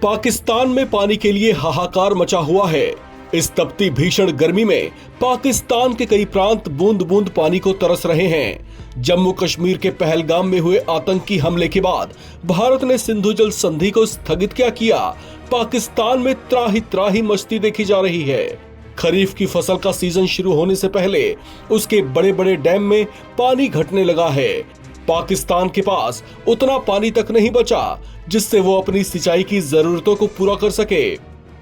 पाकिस्तान में पानी के लिए हाहाकार मचा हुआ है। इस तपती भीषण गर्मी में पाकिस्तान के कई प्रांत बूंद बूंद पानी को तरस रहे हैं। जम्मू कश्मीर के पहलगाम में हुए आतंकी हमले के बाद भारत ने सिंधु जल संधि को स्थगित क्या किया। पाकिस्तान में त्राही त्राही मस्ती देखी जा रही है। खरीफ की फसल का सीजन शुरू होने से पहले उसके बड़े बड़े डैम में पानी घटने लगा है। पाकिस्तान के पास उतना पानी तक नहीं बचा जिससे वो अपनी सिंचाई की जरूरतों को पूरा कर सके।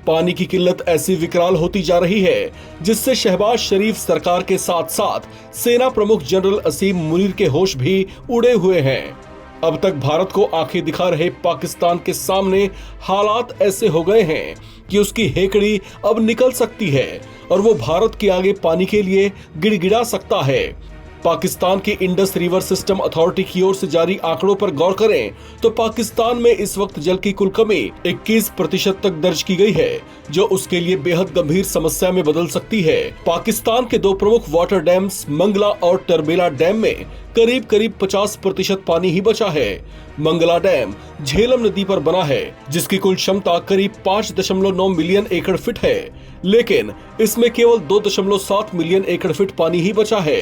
पानी की किल्लत ऐसी विकराल होती जा रही है जिससे शहबाज शरीफ सरकार के साथ साथ सेना प्रमुख जनरल असीम मुनीर के होश भी उड़े हुए हैं। अब तक भारत को आंखें दिखा रहे पाकिस्तान के सामने हालात ऐसे हो गए हैं कि उसकी हेकड़ी अब निकल सकती है और वो भारत के आगे पानी के लिए गिड़गिड़ा सकता है। पाकिस्तान की इंडस रिवर सिस्टम अथॉरिटी की ओर से जारी आंकड़ों पर गौर करें तो पाकिस्तान में इस वक्त जल की कुल कमी 21% तक दर्ज की गई है, जो उसके लिए बेहद गंभीर समस्या में बदल सकती है। पाकिस्तान के दो प्रमुख वाटर डैम्स मंगला और टरबेला डैम में करीब 50% पानी ही बचा है। मंगला डैम झेलम नदी पर बना है जिसकी कुल क्षमता करीब 5.9 मिलियन एकड़ फीट है, लेकिन इसमें केवल 2.7 मिलियन एकड़ फीट पानी ही बचा है।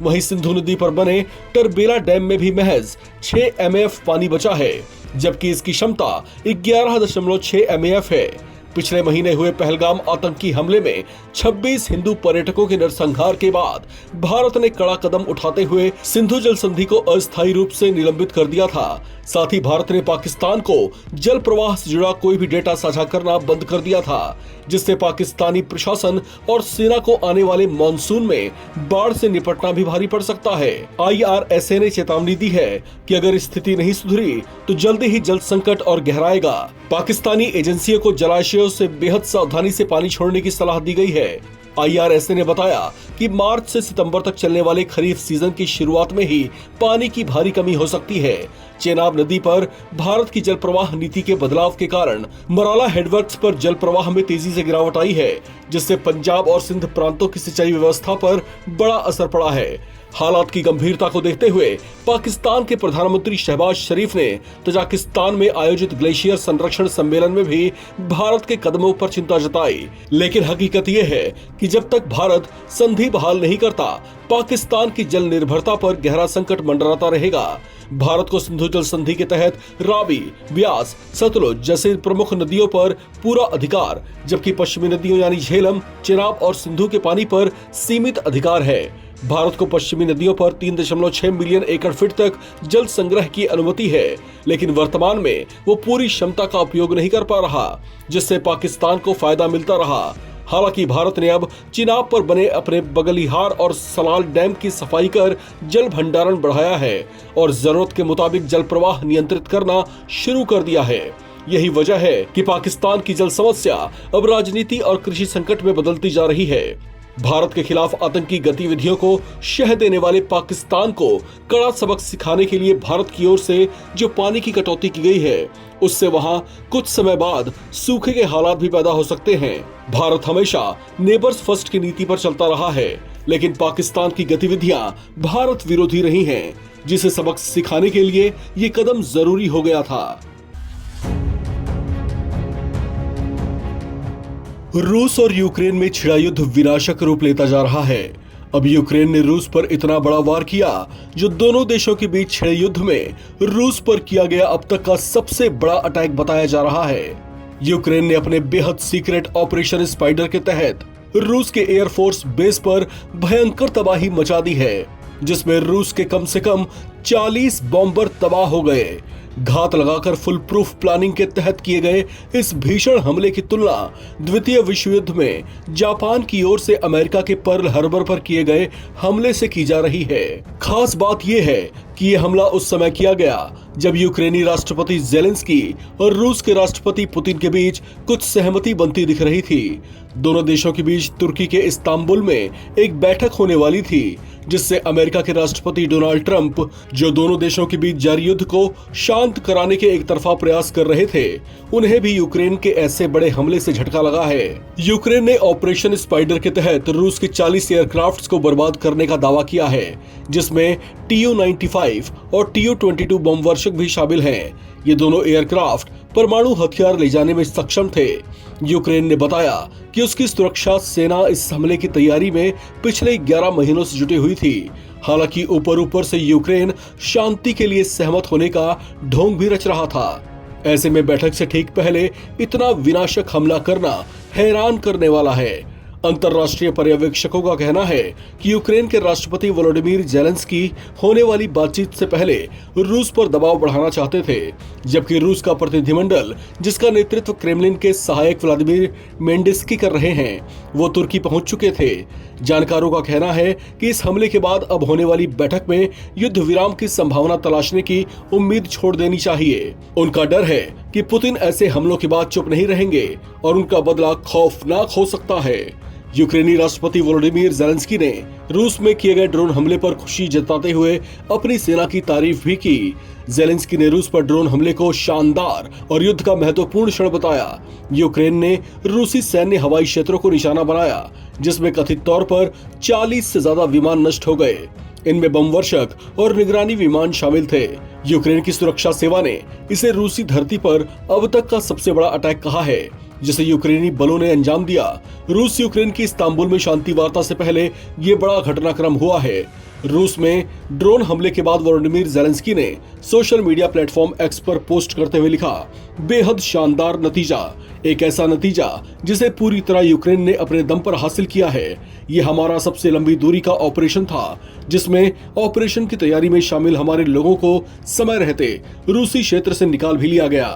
वहीं सिंधु नदी पर बने टरबेला डैम में भी महज 6 MAF पानी बचा है, जबकि इसकी क्षमता 11.6 MAF है। पिछले महीने हुए पहलगाम आतंकी हमले में 26 हिंदू पर्यटकों के नरसंहार के बाद भारत ने कड़ा कदम उठाते हुए सिंधु जल संधि को अस्थायी रूप से निलंबित कर दिया था। साथ ही भारत ने पाकिस्तान को जल प्रवाह से जुड़ा कोई भी डेटा साझा करना बंद कर दिया था, जिससे पाकिस्तानी प्रशासन और सेना को आने वाले मॉनसून में बाढ़ से निपटना भी भारी पड़ सकता है। IRSA ने चेतावनी दी है कि अगर स्थिति नहीं सुधरी तो जल्दी ही जल संकट और गहराएगा। पाकिस्तानी एजेंसियों को जलाशयों से बेहद सावधानी से पानी छोड़ने की सलाह दी गई है। IRSA ने बताया कि मार्च से सितंबर तक चलने वाले खरीफ सीजन की शुरुआत में ही पानी की भारी कमी हो सकती है। चेनाब नदी पर भारत की जल प्रवाह नीति के बदलाव के कारण मराला हेडवर्क्स पर जल प्रवाह में तेजी से गिरावट आई है, जिससे पंजाब और सिंध प्रांतों की सिंचाई व्यवस्था पर बड़ा असर पड़ा है। हालात की गंभीरता को देखते हुए पाकिस्तान के प्रधानमंत्री शहबाज शरीफ ने तजाकिस्तान में आयोजित ग्लेशियर संरक्षण सम्मेलन में भी भारत के कदमों पर चिंता जताई। लेकिन हकीकत यह है कि जब तक भारत संधि बहाल नहीं करता, पाकिस्तान की जल निर्भरता पर गहरा संकट मंडराता रहेगा। भारत को सिंधु जल संधि के तहत रावी, ब्यास, सतलुज जैसे प्रमुख नदियों पर पूरा अधिकार, जबकि पश्चिमी नदियों यानी झेलम, चेनाब और सिंधु के पानी पर सीमित अधिकार है। भारत को पश्चिमी नदियों पर 3.6 मिलियन एकड़ फीट तक जल संग्रह की अनुमति है, लेकिन वर्तमान में वो पूरी क्षमता का उपयोग नहीं कर पा रहा, जिससे पाकिस्तान को फायदा मिलता रहा। हालांकि भारत ने अब चिनाब पर बने अपने बगलिहार और सलाल डैम की सफाई कर जल भंडारण बढ़ाया है और जरूरत के मुताबिक जल प्रवाह नियंत्रित करना शुरू कर दिया है। यही वजह है कि पाकिस्तान की जल समस्या अब राजनीति और कृषि संकट में बदलती जा रही है। भारत के खिलाफ आतंकी गतिविधियों को शह देने वाले पाकिस्तान को कड़ा सबक सिखाने के लिए भारत की ओर से जो पानी की कटौती की गई है, उससे वहां कुछ समय बाद सूखे के हालात भी पैदा हो सकते हैं। भारत हमेशा नेबर्स फर्स्ट की नीति पर चलता रहा है, लेकिन पाकिस्तान की गतिविधियां भारत विरोधी रही हैं, जिसे सबक सिखाने के लिए ये कदम जरूरी हो गया था। रूस और यूक्रेन में छिड़ा युद्ध विनाशक रूप लेता जा रहा है। अब यूक्रेन ने रूस पर इतना बड़ा वार किया, जो दोनों देशों के बीच छिड़े युद्ध में रूस पर किया गया अब तक का सबसे बड़ा अटैक बताया जा रहा है। यूक्रेन ने अपने बेहद सीक्रेट ऑपरेशन स्पाइडर के तहत रूस के एयरफोर्स बेस पर भयंकर तबाही मचा दी है, जिसमें रूस के कम से कम 40 बॉम्बर तबाह हो गए। घात लगाकर फुल प्रूफ प्लानिंग के तहत किए गए इस भीषण हमले की तुलना द्वितीय विश्व युद्ध में जापान की ओर से अमेरिका के पर्ल हार्बर पर किए गए हमले से की जा रही है। खास बात यह है कि यह हमला उस समय किया गया जब यूक्रेनी राष्ट्रपति जेलेंस्की और रूस के राष्ट्रपति पुतिन के बीच कुछ सहमति बनती दिख रही थी। दोनों देशों के बीच तुर्की के इस्तांबुल में एक बैठक होने वाली थी, जिससे अमेरिका के राष्ट्रपति डोनाल्ड ट्रंप, जो दोनों देशों के बीच जारी युद्ध को शांत कराने के एक तरफा प्रयास कर रहे थे, उन्हें भी यूक्रेन के ऐसे बड़े हमले से झटका लगा है। यूक्रेन ने ऑपरेशन स्पाइडर के तहत रूस के 40 एयरक्राफ्ट्स को बर्बाद करने का दावा किया है, जिसमें TU-95 और TU-22 बम वर्षक भी शामिल हैं। ये दोनों एयरक्राफ्ट परमाणु हथियार ले जाने में सक्षम थे। यूक्रेन ने बताया कि उसकी सुरक्षा सेना इस हमले की तैयारी में पिछले 11 महीनों से जुटी हुई थी। हालांकि ऊपर ऊपर से यूक्रेन शांति के लिए सहमत होने का ढोंग भी रच रहा था। ऐसे में बैठक से ठीक पहले इतना विनाशक हमला करना हैरान करने वाला है। अंतर्राष्ट्रीय पर्यवेक्षकों का कहना है कि यूक्रेन के राष्ट्रपति वोलोडिमीर जेलेंस्की होने वाली बातचीत से पहले रूस पर दबाव बढ़ाना चाहते थे, जबकि रूस का प्रतिनिधिमंडल, जिसका नेतृत्व क्रेमलिन के सहायक व्लादिमीर मेंडिस्की कर रहे हैं, वो तुर्की पहुंच चुके थे। जानकारों का कहना है कि इस हमले के बाद अब होने वाली बैठक में युद्ध विराम की संभावना तलाशने की उम्मीद छोड़ देनी चाहिए। उनका डर है कि पुतिन ऐसे हमलों के बाद चुप नहीं रहेंगे और उनका बदला खौफनाक हो सकता है। यूक्रेनी राष्ट्रपति वोलोडिमीर जेलेंस्की ने रूस में किए गए ड्रोन हमले पर खुशी जताते हुए अपनी सेना की तारीफ भी की। जेलेंस्की ने रूस पर ड्रोन हमले को शानदार और युद्ध का महत्वपूर्ण क्षण बताया। यूक्रेन ने रूसी सैन्य हवाई क्षेत्रों को निशाना बनाया, जिसमें कथित तौर पर 40 से ज्यादा विमान नष्ट हो गए। इनमें बम वर्षक और निगरानी विमान शामिल थे। यूक्रेन की सुरक्षा सेवा ने इसे रूसी धरती पर अब तक का सबसे बड़ा अटैक कहा है, जिसे यूक्रेनी बलों ने अंजाम दिया। रूस यूक्रेन की इस्तांबुल में शांति वार्ता से पहले ये बड़ा घटनाक्रम हुआ है। रूस में ड्रोन हमले के बाद वोलोडिमीर जेलेंस्की ने सोशल मीडिया प्लेटफॉर्म एक्स पर पोस्ट करते हुए लिखा, बेहद शानदार नतीजा, एक ऐसा नतीजा जिसे पूरी तरह यूक्रेन ने अपने दम पर हासिल किया है। ये हमारा सबसे लंबी दूरी का ऑपरेशन था, जिसमें ऑपरेशन की तैयारी में शामिल हमारे लोगों को समय रहते रूसी क्षेत्र से निकाल भी लिया गया।